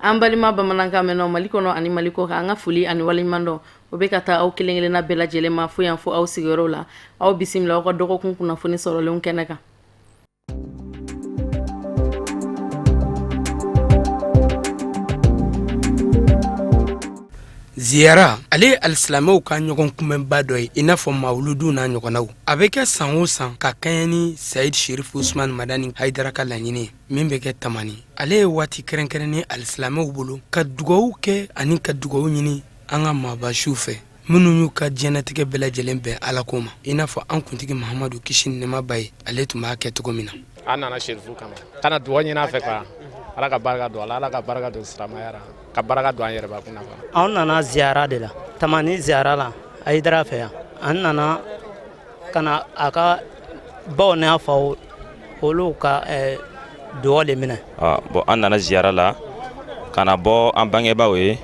An balima bamanankan mɛnnaw Mali kɔnɔ ani Mali kɔ kan an ka foli ani waleɲuman dɔn o bɛ ka taa aw kelen-kelenna bɛɛ lajɛlen ma fo yan fo aw sigiyɔrɔw la aw bisimila aw ka dɔgɔkun kunnafoni sɔrɔlenw kɛnɛ kan. Ziyara ale alislamew ka ɲɔgɔn kunbɛnba dɔ ye i n'a fɔ mawuludu n'a ɲɔgɔnnaw a bɛ kɛ san o san ka kɛɲɛ ni Sayid Sherif Usman Madani Haidara ka laɲini min bɛ kɛ Tamani ale ye waati kɛrɛnkɛrɛnnen alislamew bolo ka dugawu kɛ ani ka dugawu ɲini an ka maabasiw fɛ minnu y'u ka diɲɛnatigɛ bɛɛ lajɛlen bɛn Ala ko ma i n'a fɔ an kuntigi Mahamadu kisi ni nɛɛma b'a ye ale tun b'a kɛ cogo min na. An nana Sherifu kama kana dugawu ɲini a fɛ quoi Ala ka barika don Ala ka barika don silamɛya la ka barika don an yɛrɛ bakun na. An nana ziyara de la Tamani ziyara la Haidara fɛ yan an nana kana a ka baw n'a faw olu ka dugawu de minɛ. Bon an nana ziyara la kana bɔ an bangebaaw ye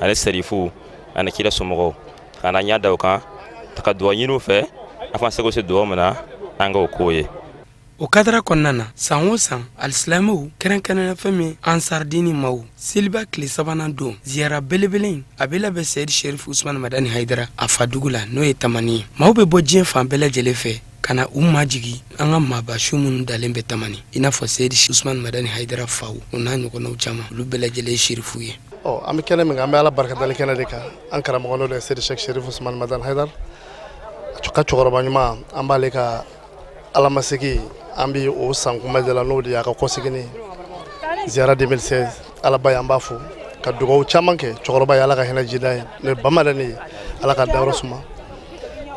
ani Serifu ani kira somɔgɔw kana ɲa da u kan ka dugawu ɲini u fɛ a fɔ an seko se dugawu min na an k'o k'o ye. O kadara kɔnɔna na san o san alislamew kɛrɛnkɛrɛnnen fɛn min ansardini maw seliba tile sabanan don ziyara belebele in a bɛ labɛn Sayid Sherif Usman Madani Haidara a fadugu la n'o ye Tamani ye maaw bɛ bɔ diɲɛ fan bɛɛ lajɛlen fɛ ka na u majigi an ka maabasiw minnu dalen bɛ Tamani i n'a fɔ Sayid Usman Madani Haidara faw o n'a ɲɔgɔnnaw caman olu bɛɛ lajɛlen ye sherifu ye. An bɛ kɛnɛ min kan an bɛ Ala barikadali kɛnɛ de kan an karamɔgɔ n'o de ye Sayid Sherif Usman Madani Haidara ka cɛkɔrɔba ɲuman an b'ale ka alamasegi an bɛ o san kunbɛ de la n'o de y'a ka kɔsegin ziyara 2016 Alaba ye an b'a fo ka dugawu caman kɛ cɛkɔrɔba ye Ala ka hinɛ jida ye n'o ye bamanan ye Ala ka dayɔrɔ suma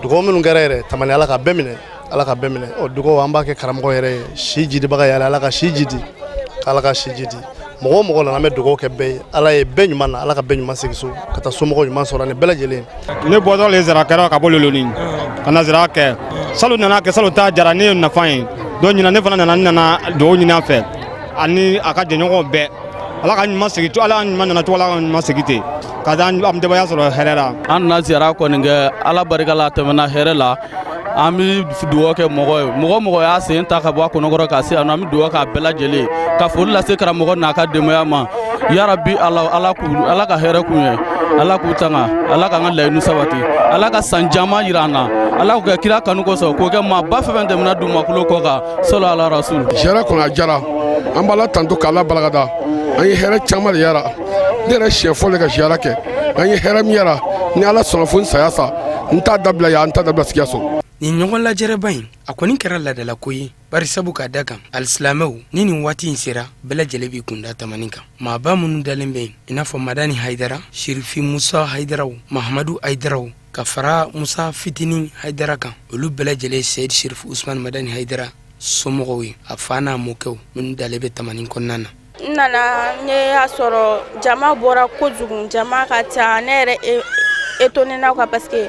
dugawu minnu kɛra yɛrɛ Tamani Ala ka bɛɛ minɛ Ala ka bɛɛ minɛ o dugawu an b'a kɛ karamɔgɔ yɛrɛ ye si jidibaga ye Ala ka si jidi Ala ka si jidi mɔgɔ o mɔgɔ la an bɛ dugawu kɛ bɛɛ ye Ala ye bɛɛ ɲuman na Ala ka bɛɛ ɲuman segin so ka taa somɔgɔw ɲuman sɔrɔ ni bɛɛ lajɛlen. Ne bɔtɔ le zara kɛra ka bɔ Loloni ka na zara kɛ salu nana kɛ salu ta jara ne ye nafa ye donc ɲinan ne fana nana dugawu ɲini a fɛ ani a ka jɛɲɔgɔnw bɛɛ Ala ka ɲuman segin to Ala ɲuman nana to Ala ka ɲuman segin ten ka taa an tɛbaya sɔrɔ hɛrɛ la. An nana ziyara kɔni kɛ Ala barika la tɛmɛna hɛrɛ la an bɛ dugawu kɛ mɔgɔ ye mɔgɔ y'a sen ta ka bɔ a kɔnɔkɔrɔ ka se yan an bɛ dugawu k'a bɛɛ lajɛlen ka foli lase karamɔgɔ n'a ka denbaya ma yarabi Ala ka hɛrɛ k'u ye Ala k'u tanga Ala k'an ka laɲini sabati Ala ka san caman jira an na Ala k'u kɛ kira kanu kosɔn k'o kɛ maaba fɛn fɛn tɛmɛna dugumakolo kɔ kan sɔlɔ Ala rasul. Ziyara kɔnɔ a jara an b'Ala tanto k'Ala barakada an ye hɛrɛ caman de yara ne yɛrɛ siɲɛ fɔlɔ ka ziyara kɛ an ye hɛrɛ min yara ni Ala sɔnna fo n saya sa n t'a dabila yan n t'a dabila Sikaso. Nin ɲɔgɔn lajɛrɛba in a kɔni kɛra ladala ko ye bari sabu ka da kan alislamew ni nin waati in sera bɛɛ lajɛlen b'i kunda Tamani kan maaba minnu dalen bɛ yen i n'a fɔ Madani Haidara Sherifi Musa Haidaraw Mahamadu Haidaraw ka fara Musa fitinin Haidara kan olu bɛɛ lajɛlen Sayid Sherif Usman Madani Haidara somɔgɔw ye a fa n'a mɔkɛw minnu dalen bɛ Tamani kɔnɔna na. N nana ne y'a sɔrɔ jama bɔra kojugu jama ka ca ne yɛrɛ étonné na quoi parce que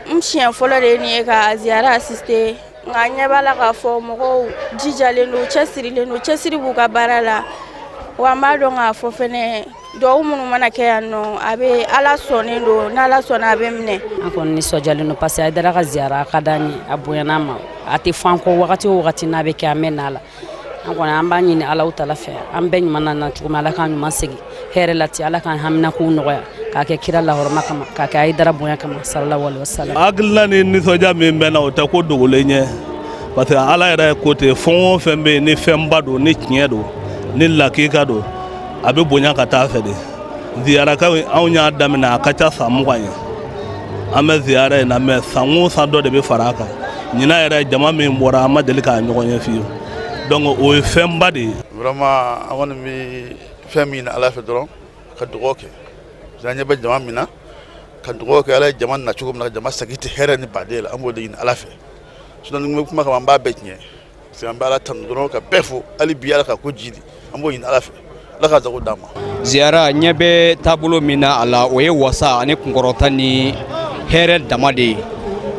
n siɲɛ fɔlɔ de ye nin ye ka ziyara assister nka ɲɛ b'a la k'a fɔ mɔgɔw jijalen don cɛsirilen don cɛsiri b'u ka baara la wa n b'a dɔn k'a fɔ fɛnɛ dugawu minnu mana kɛ yan nɔ a bɛ Ala sɔnnen don n'Ala sɔnna a bɛ minɛ. An kɔni nisɔndiyalen don parce que Haidara ka ziyara a ka d'an ye a bonyana ma a tɛ fɔ an kɔ wagati o wagati n'a bɛ kɛ an bɛ n'a la an kɔni an b'a ɲini Ala Taala fɛ an bɛɛ ɲuman na cogo min Ala k'an ɲuman segin hɛrɛ la ten Ala k'an haminakow nɔgɔya k'a kɛ kira lahɔrɔma kama k'a kɛ Haidara bonya kama sallallahu alaihi wasallam. Hakilina ni nisɔndiya min bɛ na o tɛ ko dogolen ye parce que Ala yɛrɛ ko ten fɛn o fɛn bɛ yen ni fɛnba don ni tiɲɛ don ni lakika don a bɛ bonya ka taa fɛ de ziyarakaw anw y'a daminɛ a ka ca san 20 ye an bɛ ziyara in na mais san o san dɔ de bɛ fara a kan ɲinan yɛrɛ jama min bɔra an ma deli k'a ɲɔgɔn ye fiyewu donc o ye fɛnba de ye. Vraiment an kɔni bɛ fɛn min ɲini Ala fɛ dɔrɔn ka dugawu kɛ an ɲɛ bɛ jama min na ka dugawu kɛ Ala ye jama na cogo min na ka jama segin tɛ hɛrɛ ni baden la an b'o de ɲini Ala fɛ sinon ni n bɛ kuma kama an b'a bɛɛ tiɲɛ parce que an bɛ Ala tanu dɔrɔn ka bɛɛ fo hali bi Ala ka ko jidi an b'o ɲini Ala fɛ Ala ka jago d'an ma. Ziyara ɲɛ bɛ taabolo min na a la o ye wasa ani kunkɔrɔta ni hɛrɛ dama de ye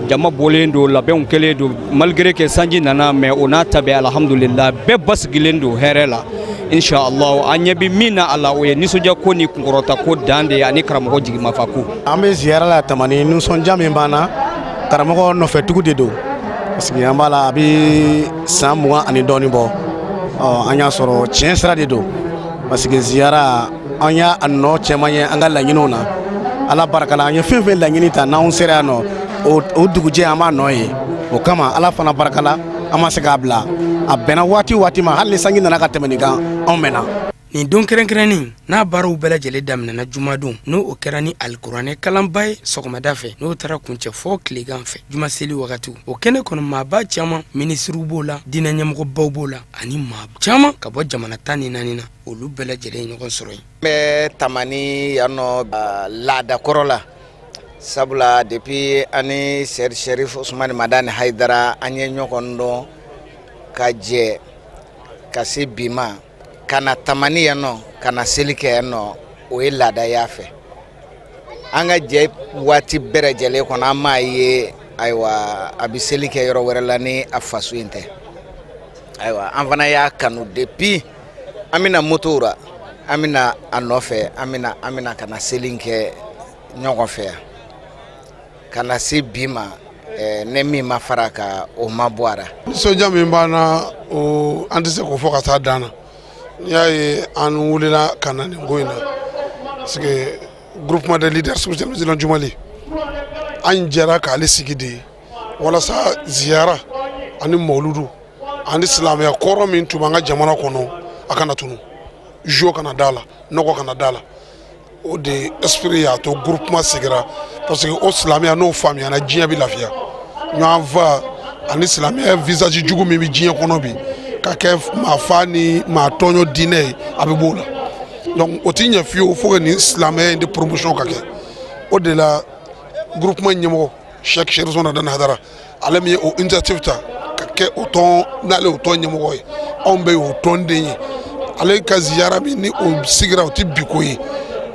jama bɔlen don labɛnw kɛlen don malgré que sanji nana mais o n'a ta bɛɛ alhamdulillah bɛɛ basigilen don hɛrɛ la inshallah an ɲɛ bɛ min na a la o ye nisɔndiya ko ni kunkɔrɔta ko dan de ye ani karamɔgɔ jigimafa ko. An bɛ ziyara la Tamani nisɔndiya min b'an na karamɔgɔ nɔfɛtugu de don parce que an b'a la a bɛ san 20 ani dɔɔnin bɔ an y'a sɔrɔ tiɲɛ sira de don parce que ziyara an y'a nɔ cɛman ye an ka laɲiniw na ala barika la an ye fɛn fɛn laɲini ta n'anw sera yan nɔ o dugujɛ an b'a nɔ ye o kama ala fana barika la an ma se k'a bila a bɛnna waati o waati ma hali ni sanji nana ka tɛmɛ nin kan anw mɛnna. nin don kɛrɛnkɛrɛnnin n'a baaraw bɛɛ lajɛlen daminɛna jumadon n'o o kɛra ni alikuranɛ kalanba ye sɔgɔmada fɛ n'o taara kuncɛ fɔ tilegan fɛ jumaseli wagatiw o kɛnɛ kɔnɔ maaba caman minisiriw b'o la diinɛ ɲɛmɔgɔbaw b'o la ani maa caman ka bɔ jamana 14 na olu bɛɛ lajɛlen ye ɲɔgɔn sɔrɔ yen. n bɛ tamani yan nɔ laadakɔrɔ la sabula depuis ani Sherif Usman Madani Haidara an ye ɲɔgɔn dɔn ka jɛ ka se bi ma kana tamani yan nɔ kana seli kɛ yan nɔ o ye laadaya fɛ an ka jɛ waati bɛɛ lajɛlen kɔnɔ an m'a ye ayiwa a bɛ seli kɛ yɔrɔ wɛrɛ la ni a faso in tɛ ayiwa an fana y'a kanu depuis an bɛna moto ra an bɛna a nɔfɛ an bɛna kana seli kɛ ɲɔgɔn fɛ yan kana se bi ma ne min ma fara ka o ma bɔ a la. Nisɔndiya min b'an na o an tɛ se k'o fɔ ka taa dan na n'i y'a ye an wulila ka na nin ko in na parce que groupement de leaders spirituels président Jumali an jɛra k'ale sigi de walasa ziyara ani mawuludu ani silamɛya kɔrɔ min tun b'an ka jamana kɔnɔ a kana tunu jo kana d'a la nɔgɔ kana d'a la o de esprit y'a to groupement sigira parce que o silamɛya n'o faamuyana diɲɛ bɛ lafiya ɲɔgɔn fa ani silamɛya visage jugu min bɛ diɲɛ kɔnɔ bi ka kɛ maa fa ni maa tɔɲɔ diinɛ ye a bɛ b'o la donc o ti ɲɛ fiyewu fo ka nin silamɛya in de promotion ka kɛ o de la groupement ɲɛmɔgɔ Sheikh Sherif Usman Madani Haidara ale min ye o initiative ta ka kɛ o tɔn n'ale o tɔn ɲɛmɔgɔ ye anw bɛ o tɔn den ye ale ka ziyara min ni o sigira o ti bi ko ye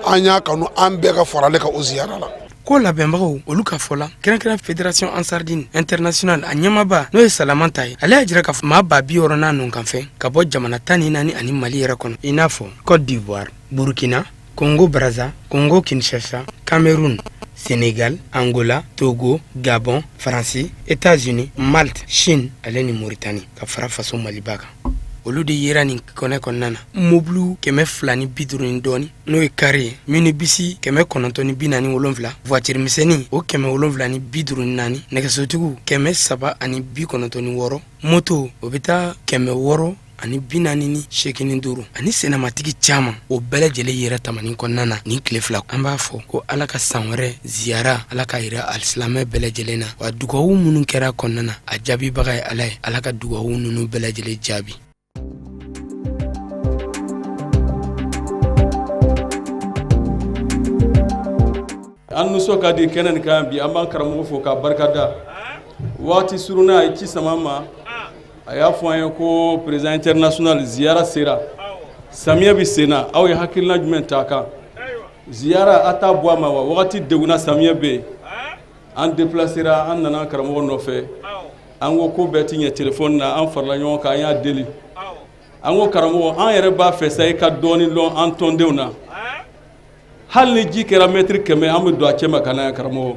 an y'a kanu an bɛɛ ka fara ale ka o ziyara la. ko labɛnbagaw olu ka fɔ la kɛrɛnkɛrɛn fédération ansardine international a ɲɛmaba n'o ye salamanta ye ale y'a jira ka fɔ maa ba 60 n'a nɔnkanfɛ ka bɔ jamana 14 ani mali yɛrɛ kɔnɔ i n'a fɔ côte d'ivoire burkina congo braza congo kinshasa cameroun sénégal angola togo gabon faransi états-unis malte chine ale ni mauritanie ka fara faso maliba kan olu de yera nin kɔnɛ kɔnɔna na mobulu 250 ni dɔɔni n'o ye kare ye minibisi 947 voiture misɛnnin o 750 ni 54 nɛgɛsotigiw 396 moto o bɛ taa 600 ani 485 ani sɛnɛmatigi caman o bɛɛ lajɛlen yɛrɛ tamanin kɔnɔna na nin tile fila an b'a fɔ ko ala ka san wɛrɛ ziyara ala ka yira alisilamɛ bɛɛ lajɛlen na wa dugawu minnu kɛra kɔnɔna na a jaabibaga ye ala ye ala ka dugawu ninnu bɛɛ lajɛlen jaabi. an nuso ka di kɛnɛ nin kan bi an b'an karamɔgɔ fo ka barikada waati suruna a ye ci sama ma a y'a fɔ an ye ko président international ziyara sera samiya bi senna aw ye hakilina jumɛn ta kan ziyara a t'a bɔ a ma wa wagati deguna samiya bɛ yen an déplacera an nana karamɔgɔ nɔfɛ an ko bɛɛ ti ɲɛ téléphone na an farala ɲɔgɔn kan an y'a deli an ko karamɔgɔ an yɛrɛ b'a fɛ sa i ka dɔɔni lɔn an tɔndenw na hali ni ji kɛra mètre 100 an bɛ don a cɛ ma ka na yan karamɔgɔ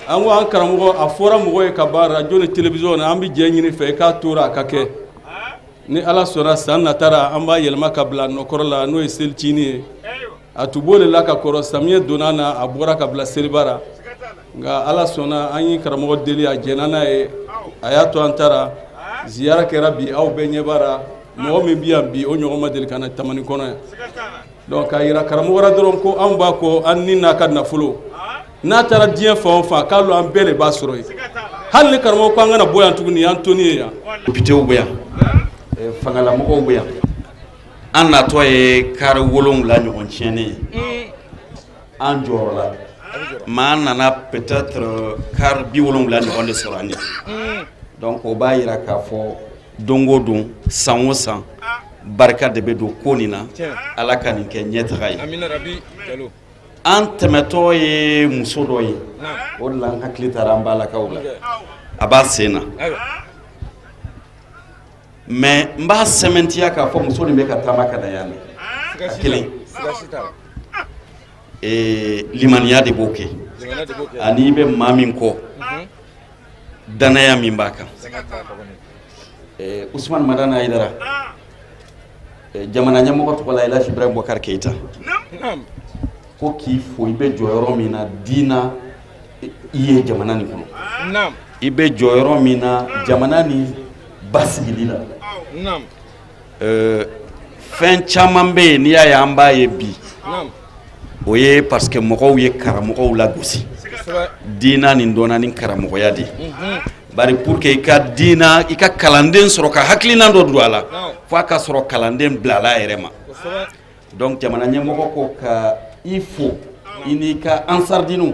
an ko an karamɔgɔ a fɔra mɔgɔ ye ka ban radio ni télévision na an bɛ jɛ ɲini fɛ i k'a tora a ka kɛ ni ala sɔnna san natara an b'a yɛlɛma ka bila nɔkɔrɔ la n'o ye selicini ye a tun b'o de la ka kɔrɔ samiyɛ donna na a bɔra ka bila seliba la nka ala sɔnna an ye karamɔgɔ deli a jɛnna n'a ye a y'a to an taara ziyara kɛra bi aw bɛɛ ɲɛ b'ara mɔgɔ min bɛ yan bi o ɲɔgɔn ma deli ka na tamani kɔnɔ yan donc k'a yira karamɔgɔ la dɔrɔn ko an b'a kɔ an ni n'a ka nafolo n'a taara diɲɛ fan o fan k'a lo an bɛɛ de b'a sɔrɔ yen hali ni karamɔgɔ ko an kana bɔ yan tuguni y'an to ni ye yan. députéw bɛ yan fangalamɔgɔw bɛ yan an natɔ ye kari 7 ɲɔgɔn tiɲɛni ye an jɔyɔrɔ la maa nana peut-être kari 70 ɲɔgɔn de sɔrɔ an ye donc o b'a yira k'a fɔ don o don san o san barika de bɛ don ko nin na ala ka nin kɛ ɲɛtaga ye an tɛmɛtɔ ye muso dɔ ye o de la an hakili taara an balakaw la a b'a sen na mais n b'a sɛmɛntiya k'a fɔ muso nin bɛ ka taama ka na yan a kelen limaniya de b'o kɛ ani bɛ maa min kɔ danaya min b'a kan Usman Madani Haidara jamana ɲɛmɔgɔ tɔgɔ la Elhaji Ibrahim Boubacar Keita ko k'i fo i bɛ jɔ yɔrɔ min na diina i ye jamana nin kɔnɔ i bɛ jɔ yɔrɔ min na jamana nin basigili la fɛn caman bɛ yen n'i y'a ye an b'a ye bi o ye parce que mɔgɔw ye karamɔgɔw lagosi diina nin dɔnna ni karamɔgɔya de bari pour que i ka diina i ka kalanden sɔrɔ ka hakilina dɔ don a la fo a ka sɔrɔ kalanden bilala a yɛrɛ ma donc jamana ɲɛmɔgɔ ko ka i fo i n'i ka ansardinu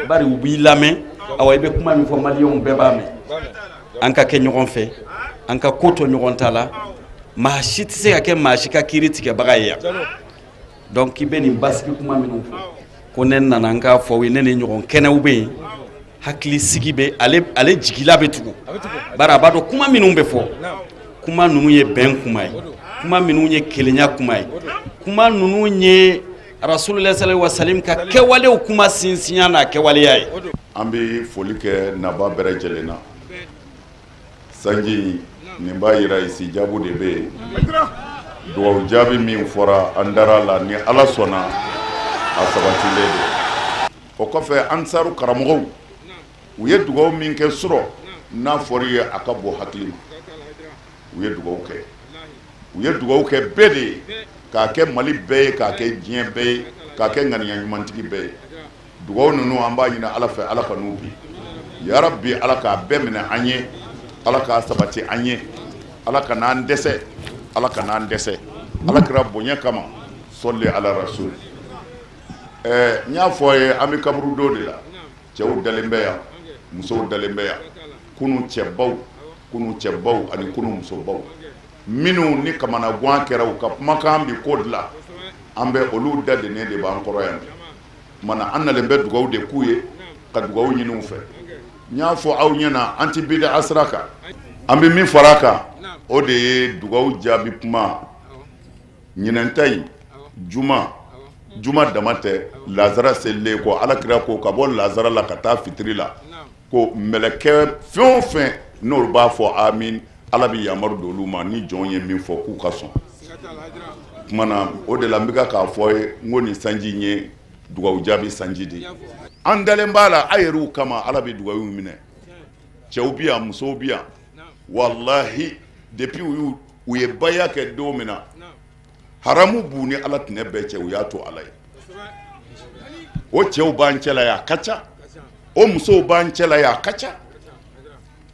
bari u b'i lamɛn awa i bɛ kuma min fɔ maliyɛnw bɛɛ b'a mɛn an ka kɛ ɲɔgɔn fɛ an ka ko to ɲɔgɔn ta la maa si tɛ se ka kɛ maa si ka kiiri tigɛbaga ye yan donc i bɛ nin basigi kuma minnu fɔ ko ne nana n k'a fɔ aw ye ne ni ɲɔgɔn kɛnɛw bɛ yen hakili sigi bɛ ale jigila bɛ tugu bari a b'a dɔn kuma minnu bɛ fɔ kuma ninnu ye bɛn kuma ye kuma minnu ye kelenya kuma ye kuma ninnu ye Rasulullah sallallahu alaihi wasallam ka kɛwalew kuma sinsinya n'a kɛwaleya ye. An bɛ foli kɛ naba bɛɛ lajɛlen na sanji nin b'a yira isi jaabu de bɛ yen dugawu jaabi min fɔra an dara la ni Ala sɔnna a sabatilen don o kɔfɛ ansaru karamɔgɔw u ye dugawu min kɛ sɔrɔ n'a fɔra ye a ka bɔ hakili ma u ye dugawu kɛ bɛɛ de ye k'a kɛ Mali bɛɛ ye k'a kɛ diɲɛ bɛɛ ye k'a kɛ ŋaniya ɲumantigi bɛɛ ye dugawu ninnu an b'a ɲini Ala fɛ Ala ka n'u bi ya Rabbi Ala k'a bɛɛ minɛ an ye Ala k'a sabati an ye Ala ka n'an dɛsɛ Ala kira bonya kama sɔli ala rasul n y'a fɔ ye an bɛ kaburu don de la cɛw dalen bɛ yan musow dalen bɛ yan kunu cɛbaw ani kunu musobaw minnu ni kamana gan kɛra u ka kumakan bi ko dilan an bɛ olu dadennen de b'an kɔrɔ yan mana an nalen bɛ dugawu de k'u ye ka dugawu ɲini u fɛ n y'a fɔ aw ɲɛna an ti bida asira kan an bɛ min fara a kan o de ye dugawu jaabi kuma ɲinɛn ta in juma dama tɛ lazara selilen ko alakira ko ka bɔ lazara la ka taa fitiri la ko mɛlɛkɛ fɛn o fɛn n'olu b'a fɔ amin Ala bi yamaru don olu ma ni jɔn ye min fɔ k'u ka sɔn kuma na o de la n bɛ k'a fɔ ye n ko nin sanji in ye dugawu jaabi sanji de an dalen b'a la a yɛrɛw kama Ala bɛ dugawu minɛ cɛw bi yan musow bi yan wallahi depuis u ye baya kɛ don min na haramu b'u ni Ala tɛnɛ bɛɛ cɛ u y'a to Ala ye o cɛw b'an cɛla ye a ka ca o musow b'an cɛla ye a ka ca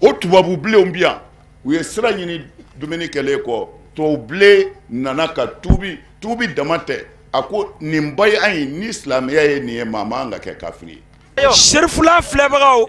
o tubabu bilenw bi yan u ye sira ɲini dumuni kɛlen kɔ tubabubilen nana ka tuubi dama tɛ a ko nin ba ye an ye ni silamɛya ye nin ye maa man ka kɛ kafiri ye. Serifula filɛbagaw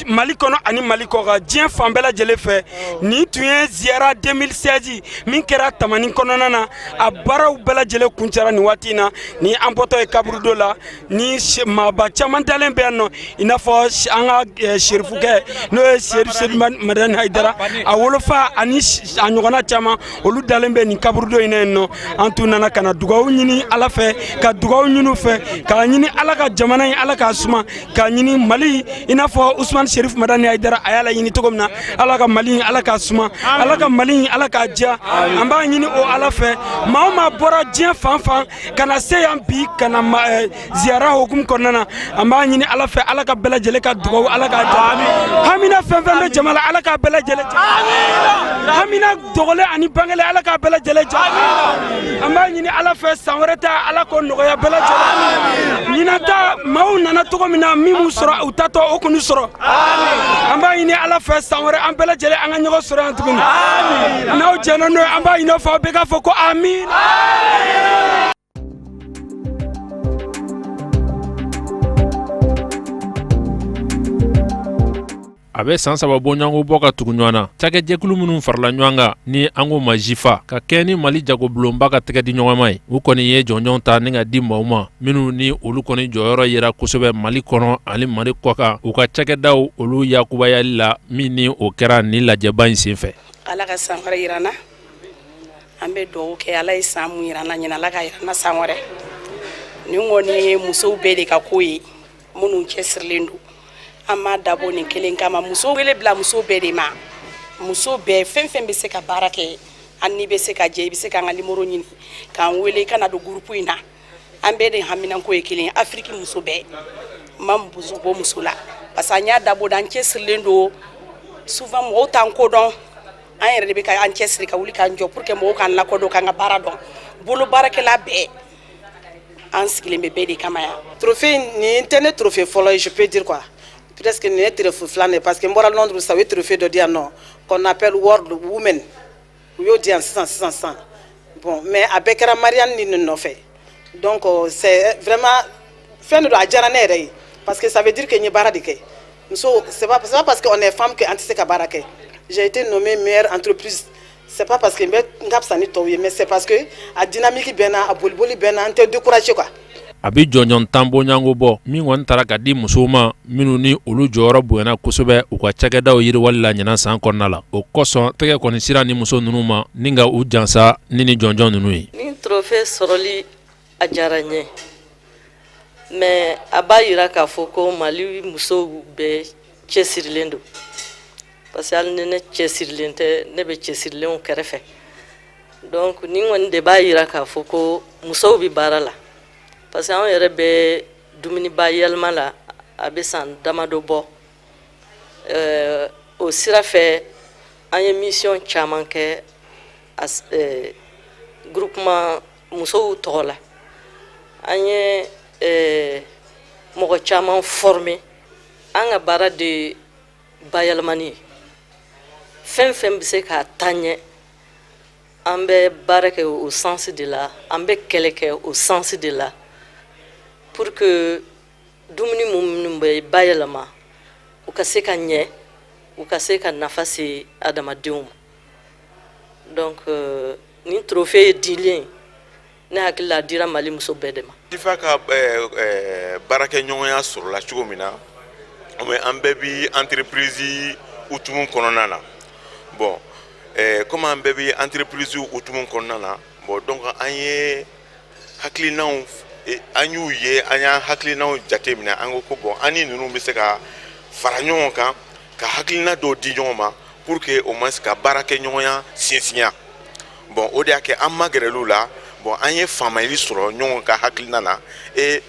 Mali kɔnɔ ani Mali kɔkan diɲɛ fan bɛɛ lajɛlen fɛ nin tun ye ziyara 2016 min kɛra Tamani kɔnɔna na a baaraw bɛɛ lajɛlen kuncɛra nin waati in na ni an bɔtɔ ye kaburudo la ni maaba caman dalen bɛ yan nɔ i n'a fɔ an ka serifukɛ n'o ye Seri Madani Hayidara a wolofa ani a ɲɔgɔnna caman olu dalen bɛ nin kaburudo in na yen nɔ an tun nana ka na dugawu ɲini Ala fɛ ka dugawu ɲini u fɛ k'a ɲini Ala ka jamana in Ala k'a suma ka ɲini Mali i n'a fɔ Usmane Sherif Madani Hayidara a y'a la ɲini cogo min na Ala ka Mali in Ala k'a suma Ala ka Mali in Ala k'a diya an b'a ɲini o Ala fɛ maa o maa bɔra diɲɛ fan fan ka na se yan bi ka na ziyara hukumu kɔnɔna na an b'a ɲini Ala fɛ Ala ka bɛɛ lajɛlen ka dugawu Ala k'a diya hamina fɛn fɛn bɛ jama la Ala k'a bɛɛ lajɛlen diya hamina dɔgɔlen ani bangelen Ala k'a bɛɛ lajɛlen diya an b'a ɲini Ala fɛ san wɛrɛ ta Ala k'o nɔgɔya bɛɛ lajɛlen ɲinata maaw nana cogo min na min m'u sɔrɔ u tatɔ o kɔni sɔrɔ an b'a ɲini Ala fɛ san wɛrɛ an bɛɛ lajɛlen an ka ɲɔgɔn sɔrɔ yan tuguni n'aw jɛna n'o ye an b'a ɲini aw fɛ aw bɛɛ k'a fɔ ko amin. A bɛ san 3 bɔɲɔgɔnko bɔ ka tugu ɲɔgɔn na cakɛjɛkulu minnu farala ɲɔgɔn kan ni an ko ma jifa ka kɛ ni Mali jagobulonba ka tɛgɛ di ɲɔgɔn ma ye u kɔni ye jɔnjɔn ta ni ka di maaw ma minnu ni olu kɔni jɔyɔrɔ yera kosɛbɛ Mali kɔnɔ ani Mali kɔkan u ka cakɛdaw olu yakubayali la min ni o kɛra ni lajɛba in senfɛ. Ala ka san wɛrɛ yirana an bɛ dugawu kɛ Ala ye san mun yirana ɲina Ala ka yirana san wɛrɛ ni kɔni ye musow bɛɛ de ka ko ye minnu cɛsirilen don an ma dabɔ nin kelen kama muso wele bila muso bɛɛ de ma muso bɛɛ fɛn fɛn bɛ se ka baara kɛ an ni bɛ se ka jɛ i bɛ se k'an ka numéro ɲini k'an wele i kana don groupe in na an bɛɛ de haminanko ye kelen ye Afrique muso bɛɛ ma bɔ muso la parce que an y'a dabɔ an cɛsirilen don souvent mɔgɔw t'an kodɔn an yɛrɛ de bɛ ka an cɛsiri ka wuli k'an jɔ pour que mɔgɔw k'an lakodɔn k'an ka baara dɔn bolo baarakɛla bɛɛ an sigilen bɛ bɛɛ de kama yan. Trophée nin tɛ ne trophée fɔlɔ ye je peux dire quoi presque nin ye trophée filanan ye parce que n bɔra Londres sa u ye trophée dɔ di yan nɔ qu'on appelle World Women u y'o di yan sisan bon mais a bɛɛ kɛra Marianne ni nin nɔfɛ donc c'est vraiment fɛn de don a diyara ne yɛrɛ ye parce que ça veut dire que n ye baara de kɛ muso c'est pas parce que on est femme que an tɛ se ka baara kɛ j'ai été nommée meilleure entreprise. C'est pas parce que n ka fisa ni tɔw ye mais c'est parce que a dynamique bɛ n na a boliboli bɛ n na n tɛ décourager quoi. A bɛ jɔnjɔn tan bɔɲango bɔ min kɔni taara ka di musow ma minnu ni olu jɔyɔrɔ bonyana kosɛbɛ u ka cakɛdaw yiriwali la ɲinan san kɔnɔna la o kosɔn tɛgɛ kɔni sira ni muso ninnu ma ni ka u jansa ni jɔnjɔn ninnu ye. Ni trophée sɔrɔli a diyara n ye mais a b'a yira k'a fɔ ko Mali musow bɛɛ cɛsirilen don. Parce que hali ni ne cɛsirilen tɛ ne bɛ cɛsirilenw kɛrɛfɛ donc ni kɔni de b'a yira k'a fɔ ko musow bɛ baara la parce que anw yɛrɛ bɛ dumuniba yɛlɛma la a bɛ san damadɔ bɔ o sira fɛ an ye mission caman kɛ groupement musow tɔgɔ la an ye mɔgɔ caman former an ka baara de bayɛlɛmani ye. Fɛn fɛn bɛ se k'a taa ɲɛ an bɛ baara kɛ o sens de la an bɛ kɛlɛ kɛ o sens de la pour que dumuni minnu bɛ bayɛlɛma u ka se ka ɲɛ u ka se ka nafa se adamadenw ma donc ni trophée ye dilen ne hakili la a dira Mali muso bɛɛ de ma. FIFA ka baarakɛɲɔgɔnya sɔrɔla cogo min na an bɛɛ bi entreprise hukumu kɔnɔna na. Bon, comme an bɛɛ bɛ entreprise hukumu kɔnɔna na bon donc an ye hakilinaw an y'u ye an y'a hakilinaw jateminɛ an ko bon an ni ninnu bɛ se ka fara ɲɔgɔn kan ka hakilina dɔw di ɲɔgɔn ma pour que au moins ka baara kɛ ɲɔgɔnya sinsinya bon o de y'a kɛ an magɛrɛl'u la bon an ye faamuyali sɔrɔ ɲɔgɔn ka hakilina na et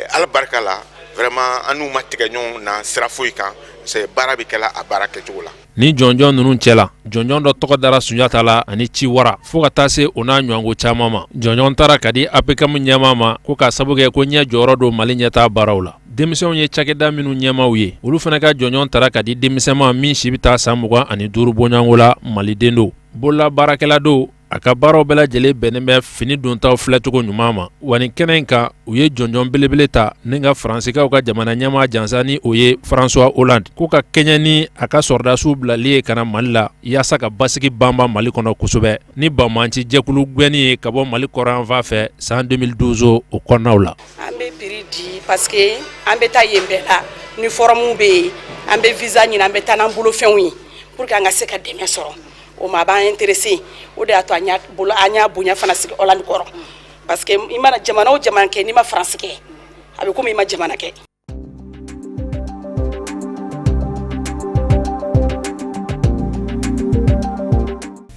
ala barika la vraiment an n'u ma tigɛ ɲɔgɔn na sira foyi kan c'est baara bɛ kɛla a baara kɛcogo la. Ni jɔnjɔn ninnu cɛla jɔnjɔn dɔ tɔgɔ dara Sunjata la ani Ci Wara fo ka taa se o n'a ɲɔgɔnko caman ma jɔnjɔn taara ka di APCAM ɲɛmaa ma ko k'a sababu kɛ ko ɲɛ jɔyɔrɔ don Mali ɲɛtaa baaraw la denmisɛnw ye cakɛda minnu ɲɛmaaw ye olu fana ka jɔnjɔn taara ka di denmisɛnma min si bɛ taa san 25 bɔɲango la Maliden don bolola baarakɛla don a ka baaraw bɛɛ lajɛlen bɛnnen bɛ fini dontaw filɛcogo ɲuman ma wa nin kɛnɛ in kan u ye jɔnjɔn belebele ta ni ka faransikaw ka jamana ɲɛmaa jansa ni o ye François Hollande ko ka kɛɲɛ ni a ka sɔrdasiw bilali ye ka na Mali la yaasa ka basigi banban Mali kɔnɔ kosɛbɛ ni banmanci jɛkulu gwɛni ye ka bɔ Mali kɔrɔyanfan fɛ san 2012 o kɔnɔnaw la. An bɛ prix di parce que an bɛ taa yen bɛɛ la ni forum bɛ yen an bɛ visa ɲini an bɛ taa n'an bolofɛnw ye pour que an ka se ka dɛmɛ sɔrɔ. O ma b'an intéressé o de y'a to an y'a bonya fana sigi Hollande kɔrɔ parce que i mana jamana o jamana kɛ n'i ma France kɛ a bɛ komi i ma jamana kɛ.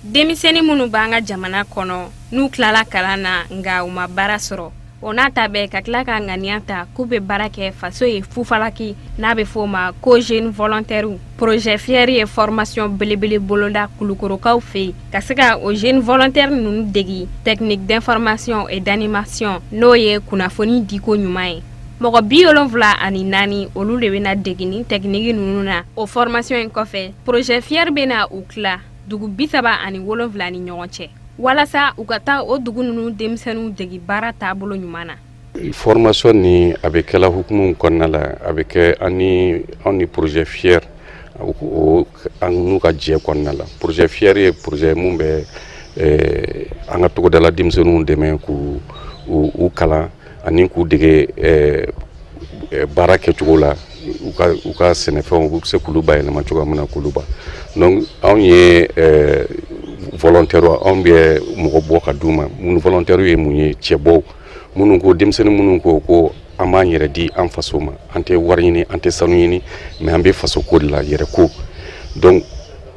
Denmisɛnnin minnu b'an ka jamana kɔnɔ n'u tilala kalan na nka u ma baara sɔrɔ o n'a ta bɛɛ ka tila ka ŋaniya ta k'u bɛ baara kɛ faso ye fufalaki n'a bɛ fɔ o ma ko jeune volontaire projet fier ye formation belebele boloda kulukorokaw fɛ yen ka se ka o jeune volontaire ninnu degi technique d'information et d'animation n'o ye kunnafoni diko ɲuman ye mɔgɔ 74 olu de bɛna degi ni technique ninnu na o formation in kɔfɛ projet fier bɛna u tila dugu 37 ni ɲɔgɔn cɛ walasa u ka taa o dugu ninnu denmisɛnninw degi baara taabolo ɲuman na. Formation ni a bɛ kɛla hukumu kɔnɔna la a bɛ kɛ an ni projet fier an n'u ka jɛ kɔnɔna la projet fier ye projet mun bɛ an ka togodala denmisɛnninw dɛmɛ k'u kalan ani k'u dege baara kɛcogo la u ka sɛnɛfɛnw u bɛ se k'olu bayɛlɛma cogoya min na k'olu ba donc anw ye volontaire anw bɛ mɔgɔ bɔ ka d'u ma minnu volontaire ye mun ye cɛbɔw minnu ko denmisɛnnin minnu ko an b'an yɛrɛ di an faso ma an tɛ wari ɲini an tɛ sanu ɲini mais an bɛ faso ko de la yɛrɛ ko donc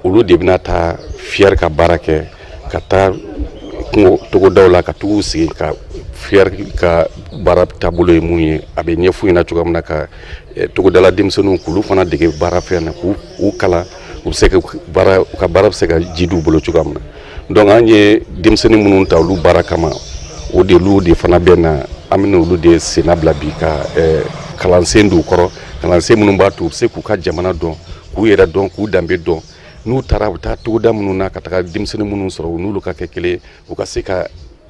olu de bɛna taa fier ka baara kɛ ka taa kungo togodaw la ka tugu sigi ka fier ka baara taabolo ye mun ye a bɛ ɲɛfu ɲɛna cogoya min na ka togodala denmisɛnninw k'olu fana dege baara fɛn na k'u kalan u bɛ se ka baara bɛ se ka ji d'u bolo cogoya min na donc an ye denmisɛnnin minnu ta olu baara kama o de fana bɛ na an bɛna olu de senna bila bi ka kalansen d'u kɔrɔ kalansen minnu b'a to u bɛ se k'u ka jamana dɔn k'u yɛrɛ dɔn k'u danbe dɔn n'u taara u bɛ taa togoda minnu na ka taga denmisɛnnin minnu sɔrɔ u n'olu ka kɛ kelen u ka se ka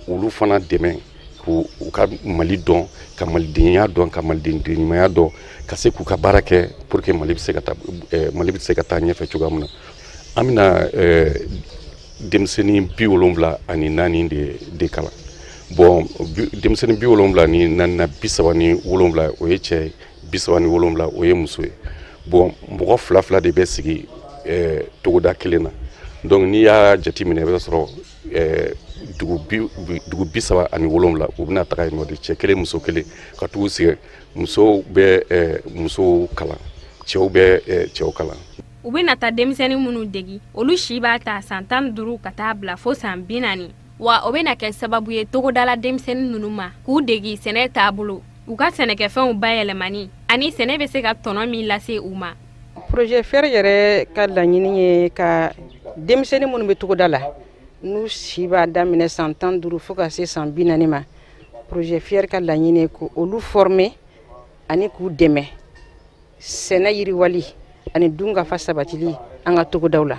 olu fana dɛmɛ k'u ka Mali dɔn ka malidenya dɔn ka malidenɲumanya dɔn ka se k'u ka baara kɛ pour que Mali bɛ se ka taa ɲɛfɛ cogoya min na an bɛna denmisɛnnin 74 de kalan bon denmisɛnnin 74 na 37 o ye cɛ ye 37 o ye muso ye bon mɔgɔ fila de bɛ sigi togoda kelen na donc n'i y'a jateminɛ i bɛ sɔrɔ dugu 37 u bɛna taga yen nɔ de cɛ kelen muso kelen ka tugu sigi musow bɛ musow kalan cɛw bɛ cɛw kalan. U bɛna taa denmisɛnnin minnu degi olu si b'a ta san 15 ka taa bila fo san 40 wa o bɛna kɛ sababu ye togodala denmisɛnnin ninnu ma k'u degi sɛnɛ taabolo u ka sɛnɛkɛfɛnw bayɛlɛmani ani sɛnɛ bɛ se ka tɔnɔ min lase u ma. projet FAIRE yɛrɛ ka laɲini ye ka denmisɛnnin minnu bɛ togoda la n'u si b'a daminɛ san 15 fo ka se san 40 ma projet FAIRE ka laɲini ye k'olu former ani k'u dɛmɛ sɛnɛ yiriwali ani dunkafa sabatili an ka togodaw la.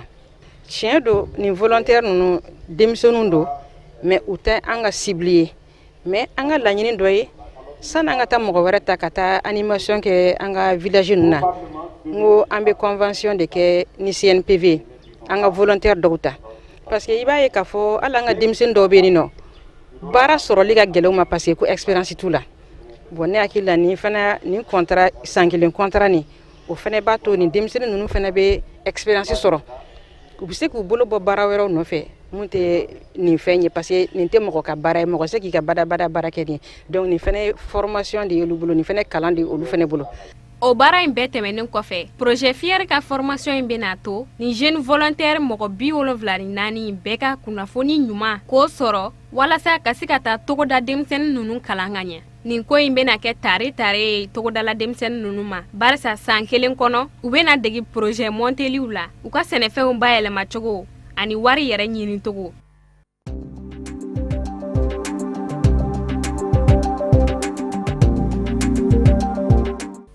Tiɲɛ do ni volontaire ninnu denmisɛnninw do mais u tɛ an ka cible ye mais an ka laɲini dɔ ye sani an ka taa mɔgɔ wɛrɛ ta ka taa animation kɛ an ka village ninnu na n ko an bɛ convention de kɛ ni CNPV an ka volontaire dɔw ta parce que i b'a ye k'a fɔ hali an ka denmisɛnnin dɔw bɛ yen nɔ baara sɔrɔli ka gɛlɛn u ma parce que ko expérience t'u la bon ne hakili la nin fana nin contrat san kelen contrat nin o fana b'a to nin denmisɛnnin ninnu fana bɛ expérience sɔrɔ u bɛ se k'u bolo bɔ baara wɛrɛw nɔfɛ mun tɛ nin fɛn ye parce que nin tɛ mɔgɔ ka baara ye mɔgɔ se k'i ka badabada baara kɛ nin donc nin fana formation de ye olu bolo nin fana kalan de ye olu fana bolo. O baara in bɛɛ tɛmɛnen kɔfɛ projet FAIRE ka formation in bɛna to ni jeune volontaire mɔgɔ 74 bɛɛ ka kunnafoni ɲuman k'o sɔrɔ walasa ka se ka taa togoda denmisɛnnin ninnu kalan ka ɲɛ. Nin ko in bɛna kɛ tare ye togodala denmisɛnnin ninnu ma barisa san kelen kɔnɔ u bɛna degi projet monteliw la u ka sɛnɛfɛnw bayɛlɛma cogo ani wari yɛrɛ ɲini cogo.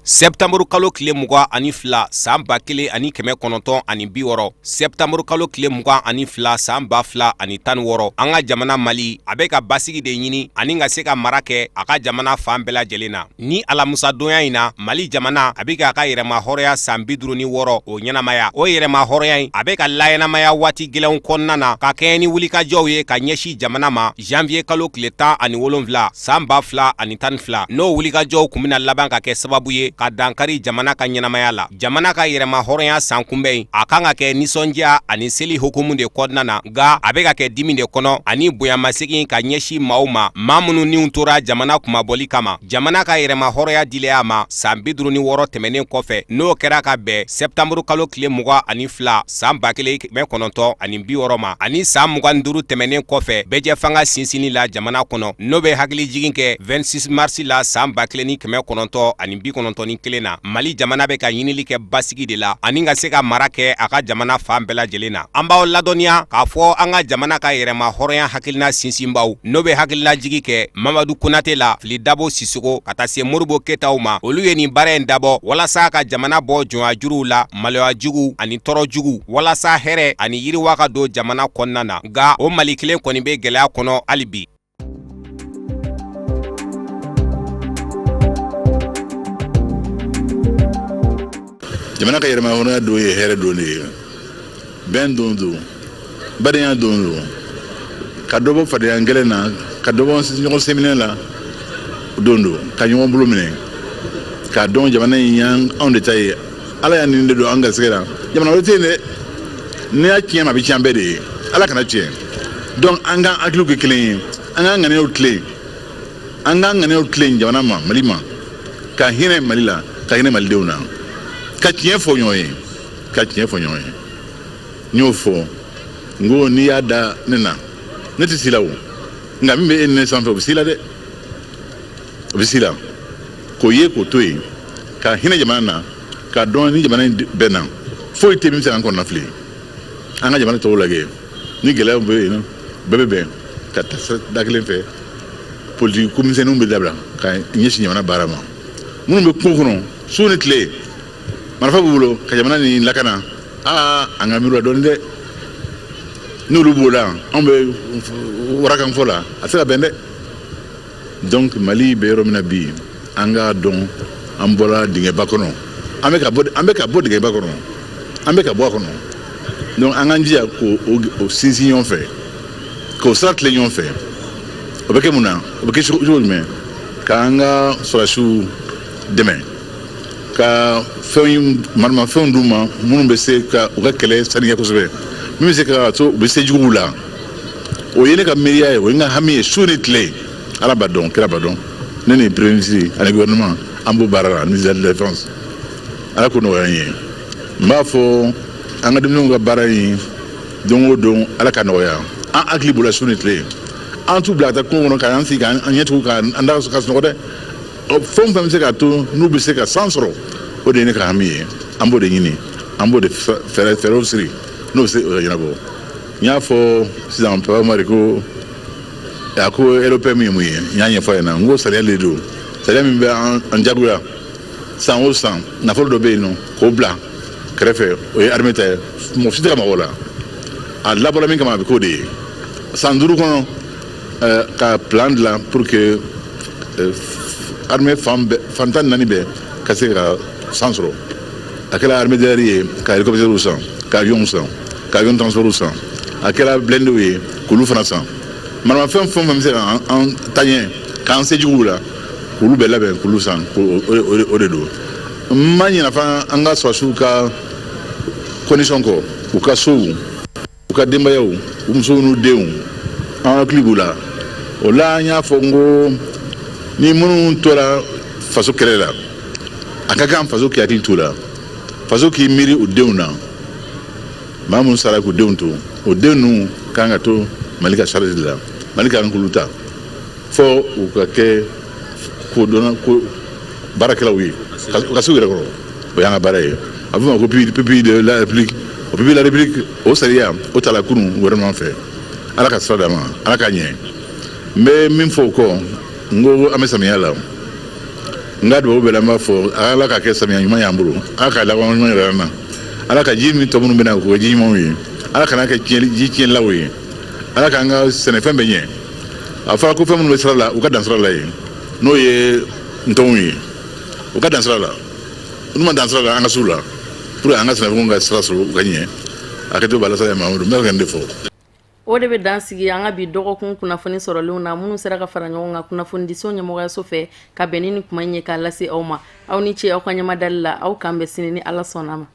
Septembre kalo kile 22 san 1960 Septembre kalo kile 22 san 2016 an ka jamana Mali a bɛ ka basigi de ɲini ani ka se ka mara kɛ a ka jamana fan bɛɛ lajɛlen na ni alamusadonya in na Mali jamana a bɛ ka yɛrɛma hɔrɔnya san 56 o ɲɛnamaya o yɛrɛma hɔrɔnya in a bɛ ka layɛnamaya waati gɛlɛnw kɔnɔna na ka kɛɲɛ ni wulikajɔw ye ka ɲɛsin jamana ma janvier kalo kile 17 san 2012 n'o wulikajɔw kun bɛna laban ka kɛ sababu ye ka dankari jamana ka ɲɛnamaya la jamana ka yɛrɛma hɔrɔnya san kunbɛn a kan ka kɛ nisɔndiya ani seli hukumu de kɔnɔna na nka a bɛ ka kɛ dimi de kɔnɔ ani bonyamasegin ka ɲɛsin maaw ma maa minnu niw tora jamana kumabɔli kama jamana ka yɛrɛma hɔrɔnya dilen a ma san 56 tɛmɛnen kɔfɛ n'o kɛra ka bɛn septembre kalo tile 22 san 1960 ma ani san 25 tɛmɛnen kɔfɛ bɛjɛ fanga sinsinni la jamana kɔnɔ n'o bɛ hakili jigin kɛ 26 mars la san 1991 na Mali jamana bɛ ka ɲinili kɛ basigi de la ani ka se ka mara kɛ a ka jamana fan bɛɛ lajɛlen na an b'aw ladɔnniya k'a fɔ an ka jamana ka yɛrɛma hɔrɔnya hakilina sinsinbaw n'o bɛ hakilina jigi kɛ Mamadu Konate la Fili Dabo Sisoko ka taa se Moribo Ketaw ma olu ye nin baara in dabɔ walasa ka jamana bɔ jɔnya juruw la maloya jugu ani tɔɔrɔ jugu walasa hɛrɛ ani yiriwa ka don jamana kɔnɔna na nka o Mali kelen kɔni bɛ gɛlɛya kɔnɔ hali bi. jamana ka yɛrɛma hɔrɔnya don ye hɛrɛ don de ye bɛn don don badenya don don ka dɔ bɔ fadenya gɛlɛn na ka dɔ bɔ ɲɔgɔn seminɛ la don don ka ɲɔgɔn bolo minɛ k'a dɔn jamana in y'an anw de ta ye ala y'a nin de don an garisɛgɛ la jamana wɛrɛ tɛ yen dɛ n'i y'a tiɲɛ ma a bɛ tiɲɛ bɛɛ de ye ala kana tiɲɛ donc an k'an hakiliw kɛ kelen ye an k'an ŋaniyaw tilen an k'an ŋaniyaw tilen jamana ma Mali ma ka hinɛ Mali la ka hinɛ malidenw na ka tiɲɛ fɔ ɲɔgɔn ye ka tiɲɛ fɔ ɲɔgɔn ye n y'o fɔ ngo n'i y'a da ne na ne tɛ si la o nka min bɛ e ni ne sanfɛ o bɛ si la dɛ o bɛ si la k'o ye k'o to yen ka hinɛ jamana na k'a dɔn ni jamana in bɛɛ na foyi tɛ min bɛ se k'an kɔnɔna fili an ka jamana tɔw lajɛ ni gɛlɛyaw bɛ yen bɛɛ bɛ bɛn ka taa da kelen fɛ politiki ko misɛnninw bɛ dabila ka ɲɛsin jamana baara ma minnu bɛ kungo kɔnɔ su ni tile marifa b'u bolo ka jamana nin lakana an ka miiri la dɔɔni dɛ n'olu b'o la anw bɛ warakanfɔ la a tɛ se ka bɛn dɛ donc mali bɛ yɔrɔ min na bi an k'a dɔn an bɔra dingɛba kɔnɔ an bɛ ka bɔ dingɛba kɔnɔ an bɛ ka bɔ a kɔnɔ donc an k'an jija k'o sinsin ɲɔgɔn fɛ k'o sira tile ɲɔgɔn fɛ o bɛ kɛ mun na o bɛ kɛ cogo jumɛn k'an ka sɔrɔdasiw dɛmɛ ka maramafɛnw d'u ma minnu bɛ se ka u ka kɛlɛ saniya kosɛbɛ min bɛ se ka to u bɛ se juguw la o ye ne ka miiriya ye o ye n ka hami ye su ni tile ala b'a dɔn kira b'a dɔn ne ni premier ministre ani gouvernement an b'o baara la ministère de la défense ala ko nɔgɔya n ye n b'a fɔ an ka denmisɛnw ka baara in don o don ala ka nɔgɔya an hakili b'o la su ni tile an t'u bila ka taa kungo kɔnɔ k'an sigi k'an ɲɛtugu k'an da ka sunɔgɔ dɛ fɛn o fɛn bɛ se k'a to n'u bɛ se ka san sɔrɔ o de ye ne ka hami ye an b'o de ɲini an b'o de fɛɛrɛw siri n'o bɛ se ka ɲɛnabɔ n y'a fɔ sisan papa mari ko a ko européen min ye mun ye n y'a ɲɛfɔ a ɲɛna n ko sariya de don sariya min bɛ an jagoya san o san nafolo dɔ bɛ yen nɔ k'o bila kɛrɛfɛ o ye armée ta ye mɔgɔ si tɛ ka mago la a labɔra min kama a bɛ k'o de ye san 5 kɔnɔ ka plan dilan pour que armée fan 14 bɛɛ ka se ka san sɔrɔ a kɛra armée de l'air ye ka hélicoptère san ka avion san ka avion transport san a kɛra blindé ye k'olu fana san maramafɛn fɛn bɛ se ka an taɲɛ k'an se juguw la k'olu bɛɛ labɛn k'olu san o de don n ma ɲinɛ fana an ka sɔrɔsiw ka condition kɔ u ka sow u ka denbayaw u musow n'u denw an hakili b'u la o la an y'a fɔ n ko ni minnu tora faso kɛlɛ la a ka kan faso k'i hakili t'u la faso k'i miiri o denw na maa minnu sara k'u denw to o den ninnu kan ka to mali ka charge de la mali ka kan k'olu ta fɔ u ka kɛ kodɔnna ko baarakɛlaw ye u ka se u yɛrɛ kɔrɔ o y'an ka baara ye a bɛ fɔ ma ko pupille de la république o pupille de la république o sariya o tala kunun gouvernement fɛ ala ka sira d'an ma ala ka ɲɛ n bɛ min fɔ o kɔ n ko an bɛ samiya la n ka dugawu bɛɛ la n b'a fɔ ala ka kɛ samiya ɲuman y'an bolo ala ka laban ɲuman yɛrɛ an na ala ka ji min tɔ minnu bɛ na k'o kɛ ji ɲumanw ye ala kana kɛ ji tiɲɛlaw ye ala k'an ka sɛnɛfɛn bɛɛ ɲɛ a fɔra ko fɛn minnu bɛ sira la u ka dan sira la yen n'o ye ntɔnw ye u ka dan sira la n'u ma dan sira la an ka s'u la pour que an ka sɛnɛfɛnw ka sira sɔrɔ u ka ɲɛ a kɛ to bala sa mamadu n bɛ ka nin de fɔ. o de bɛ dan sigi an ka bi dɔgɔkun kunnafoni sɔrɔlenw na minnu sera ka fara ɲɔgɔn kan kunnafoni diso ɲɛmɔgɔyaso fɛ ka bɛn ni kuma in ye k'a lase aw ma aw ni ce aw ka ɲɛmadali la aw k'an bɛn sini ni ala sɔnna ma.